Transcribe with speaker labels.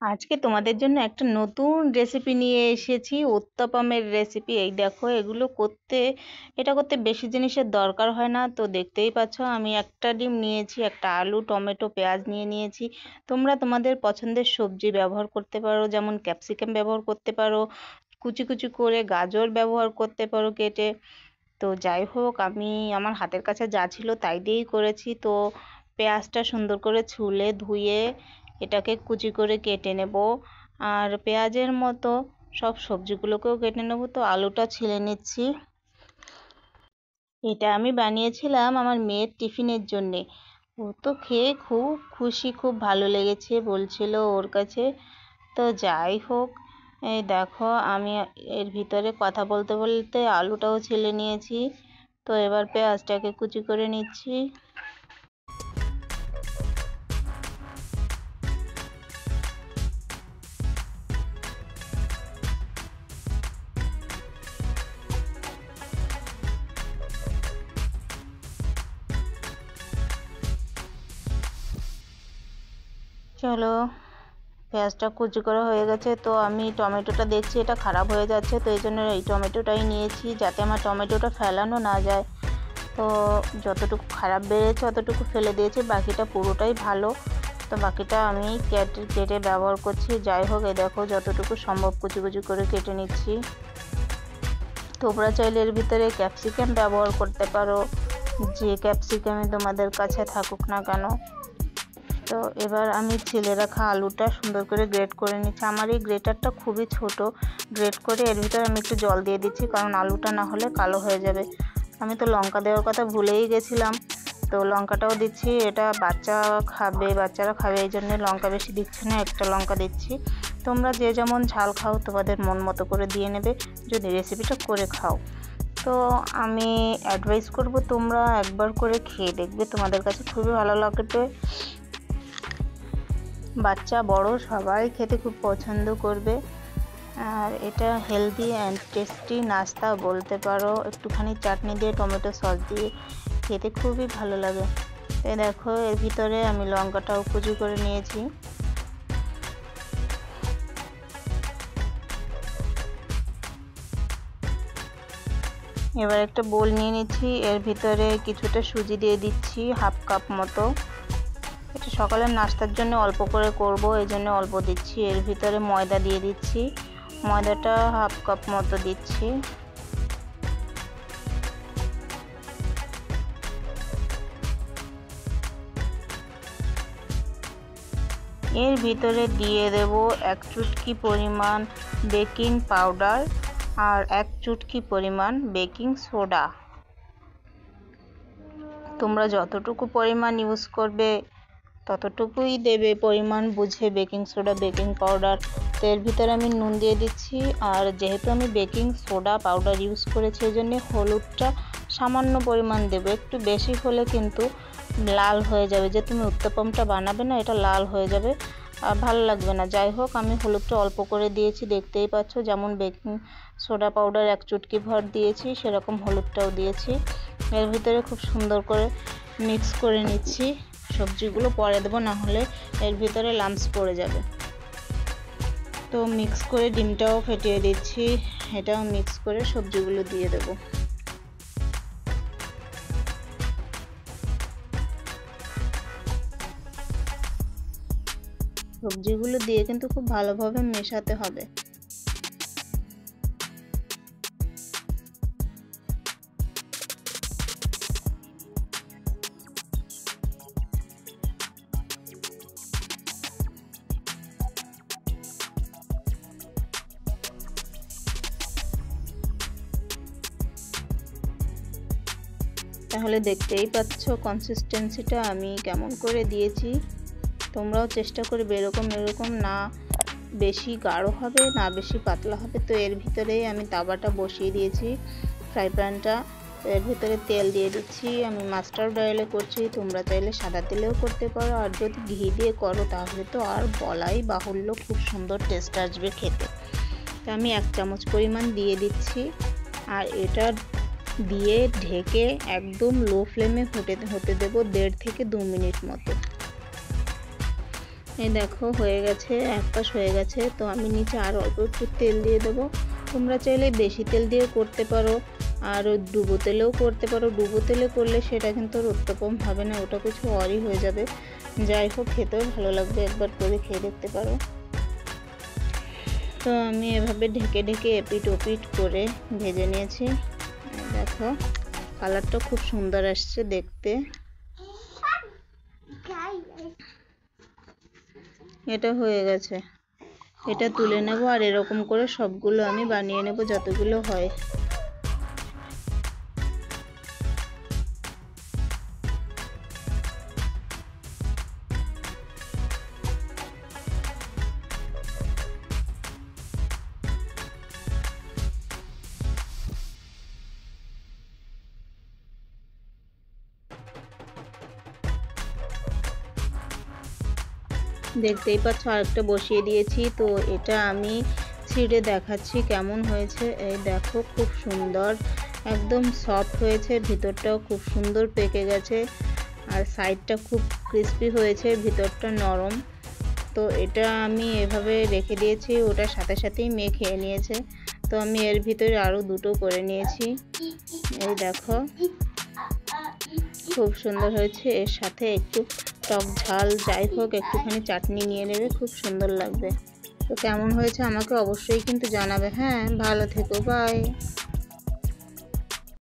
Speaker 1: আজকে তোমাদের জন্য একটা নতুন রেসিপি নিয়ে এসেছি, উত্তপমের রেসিপি। এই দেখো, এটা করতে বেশি জিনিসের দরকার হয় না। তো দেখতেই পাচ্ছ, আমি একটা ডিম নিয়েছি, একটা আলু, টমেটো, পেঁয়াজ নিয়েছি। তোমরা তোমাদের পছন্দের সবজি ব্যবহার করতে পারো, যেমন ক্যাপসিকাম ব্যবহার করতে পারো, কুচি কুচি করে গাজর ব্যবহার করতে পারো কেটে। তো যাই হোক, আমি আমার হাতের কাছে যা ছিল তাই দিয়েই করেছি। তো পেঁয়াজটা সুন্দর করে ছুলে ধুয়ে এটাকে কুচি করে কেটে নেব। আর পেঁয়াজের মতো সব সবজিগুলোকেও কেটে নেব। তো আলুটা ছিলে নিচ্ছি। এটা আমি বানিয়েছিলাম আমার মেয়ের টিফিনের জন্যে। ও তো খেয়ে খুব খুশি, খুব ভালো লেগেছে বলছিল ওর কাছে। তো যাই হোক, এই দেখো, আমি এর ভিতরে কথা বলতে বলতে আলুটাও ছিলে নিয়েছি। তো এবার পেঁয়াজটাকে কুচি করে নিচ্ছি। চলো, পেঁয়াজটা কুচি করা হয়ে গেছে। তো আমি টমেটোটা দেখছি এটা খারাপ হয়ে যাচ্ছে, তো এই জন্য এই টমেটোটাই নিয়েছি, যাতে আমার টমেটোটা ফেলানো না যায়। তো যতটুকু খারাপ বেড়েছে অতটুকু ফেলে দিয়েছি, বাকিটা পুরোটাই ভালো। তো বাকিটা আমি কেটে ব্যবহার করছি। যাই হোক, এই দেখো, যতটুকু সম্ভব কুচি কুচি করে কেটে নিচ্ছি। তোমরা চাইলে এর ভিতরে ক্যাপসিকাম ব্যবহার করতে পারো, যে ক্যাপসিকামই তোমাদের কাছে থাকুক না কেন। তো এবার আমি ছিলে রাখা আলুটা সুন্দর করে গ্রেট করে নিচ্ছি। আমার এই গ্রেটারটা খুবই ছোট। গ্রেট করে এর ভিতরে আমি একটু জল দিয়ে দিচ্ছি, কারণ আলুটা না হলে কালো হয়ে যাবে। আমি তো লঙ্কা দেওয়ার কথা ভুলেই গেছিলাম, তো লঙ্কাটাও দিচ্ছি। এটা বাচ্চারা খাবে, এই জন্য লঙ্কা বেশি দিচ্ছি না, একটা লঙ্কা দিচ্ছি। তোমরা যে যেমন ঝাল খাও তোমাদের মন মতো করে দিয়ে নেবে যদি রেসিপিটা করে খাও। তো আমি অ্যাডভাইস করব, তোমরা একবার করে খেয়ে দেখবে, তোমাদের কাছে খুবই ভালো লাগবে। বাচ্চা বড় সবাই খেতে খুব পছন্দ করবে। আর এটা হেলদি অ্যান্ড টেস্টি নাস্তা বলতে পারো। একটুখানি চাটনি দিয়ে, টমেটো সস দিয়ে খেতে খুবই ভালো লাগে। এই দেখো, এর ভিতরে আমি লঙ্কাটাও কুচি করে নিয়েছি। এবার একটা বোল নিয়ে নিচ্ছি, এর ভিতরে কিছুটা সুজি দিয়ে দিচ্ছি, 1/2 কাপ মতো। এটা সকালের নাস্তার জন্য অল্প করে করব, এই জন্য অল্প দিচ্ছি। এর ভিতরে ময়দা দিয়ে দিচ্ছি, ময়দাটা 1/2 কাপ মতো দিচ্ছি। এর ভিতরে দিয়ে দেব 1 চুটকি পরিমাণ বেকিং পাউডার আর 1 চুটকি পরিমাণ বেকিং সোডা। তোমরা যতটুকু পরিমাণ ইউজ করবে ততটুকুই দেবে, পরিমাণ বুঝে বেকিং সোডা, বেকিং পাউডার। তো এর ভিতরে আমি নুন দিয়ে দিচ্ছি। আর যেহেতু আমি বেকিং সোডা পাউডার ইউজ করেছি, এই জন্য হলুদটা সামান্য পরিমাণ দেবো। একটু বেশি হলে কিন্তু লাল হয়ে যাবে, যে তুমি উত্তপমটা বানাবে না, এটা লাল হয়ে যাবে আর ভালো লাগবে না। যাই হোক, আমি হলুদটা অল্প করে দিয়েছি, দেখতেই পাচ্ছ। যেমন বেকিং সোডা পাউডার 1 চুটকি ভর দিয়েছি, সেরকম হলুদটাও দিয়েছি। এর ভিতরে খুব সুন্দর করে মিক্স করে নিচ্ছি। সবজিগুলো পরে দেবো, না হলে এর ভিতরে লাম্পস পড়ে যাবে। তো মিক্স করে ডিমটাও ফেটিয়ে দিচ্ছি, এটাও মিক্স করে সবজিগুলো দিয়ে দেবো। সবজিগুলো দিয়ে কিন্তু খুব ভালোভাবে মেশাতে হবে। তাহলে দেখতেই পাচ্ছ কনসিস্টেন্সিটা আমি কেমন করে দিয়েছি। তোমরাও চেষ্টা করবে এরকম না বেশি গাঢ় হবে না বেশি পাতলা হবে। তো এর ভিতরেই আমি তাওয়াটা বসিয়ে দিয়েছি, ফ্রাই প্যানটা। এর ভিতরে তেল দিয়ে দিচ্ছি। আমি মাস্টার্ড অয়েলে করছি, তোমরা চাইলে সাদা তেলেও করতে পারো। আর যদি ঘি দিয়ে করো তাহলে তো আর বলাই বাহুল্য, খুব সুন্দর টেস্ট আসবে খেতে। তো আমি 1 চামচ পরিমাণ দিয়ে দিচ্ছি। আর এটা দিয়ে ঢেকে একদম লো ফ্লেমে হতে দেবো 1.5 থেকে 2 মিনিট মতো। এই দেখো হয়ে গেছে, এক পাশ হয়ে গেছে। তো আমি নিচে আর অল্প একটু তেল দিয়ে দেবো। তোমরা চাইলে বেশি তেল দিয়ে করতে পারো, আর ডুবো তেলেও করতে পারো। ডুবো তেলে করলে সেটা কিন্তু আর উত্তপম হবে না, ওটা কিছু অরই হয়ে যাবে। যাই হোক, খেতেও ভালো লাগবে, একবার করে খেয়ে দেখতে পারো। তো আমি এভাবে ঢেকে ঢেকে এপিট ওপিট করে ভেজে নিয়েছি। দেখো কালারটা খুব সুন্দর আসছে দেখতে। এটা হয়ে গেছে, এটা তুলে নেব, আর এরকম করে সবগুলো আমি বানিয়ে নেব যতগুলো হয়। দেখতেই পাচ্ছ আরেকটা বসিয়ে দিয়েছি। তো এটা আমি ছিঁড়ে দেখাচ্ছি কেমন হয়েছে। এই দেখো খুব সুন্দর, একদম সফট হয়েছে, ভিতরটাও খুব সুন্দর পেকে গেছে, আর সাইডটা খুব ক্রিস্পি হয়েছে, ভিতরটা নরম। তো এটা আমি এভাবে রেখে দিয়েছি, ওটার সাথে সাথেই মেয়ে খেয়ে নিয়েছে। তো আমি এর ভিতরে আরও দুটো করে নিয়েছি। এই দেখো খুব সুন্দর হয়েছে, এর সাথে একটু টক ঝাল যাই হোক একটুখানি চাটনি নিয়ে নেবে, খুব সুন্দর লাগবে। তো কেমন হয়েছে আমাকে অবশ্যই কিন্তু জানাবে। হ্যাঁ, ভালো থেকো, বাই।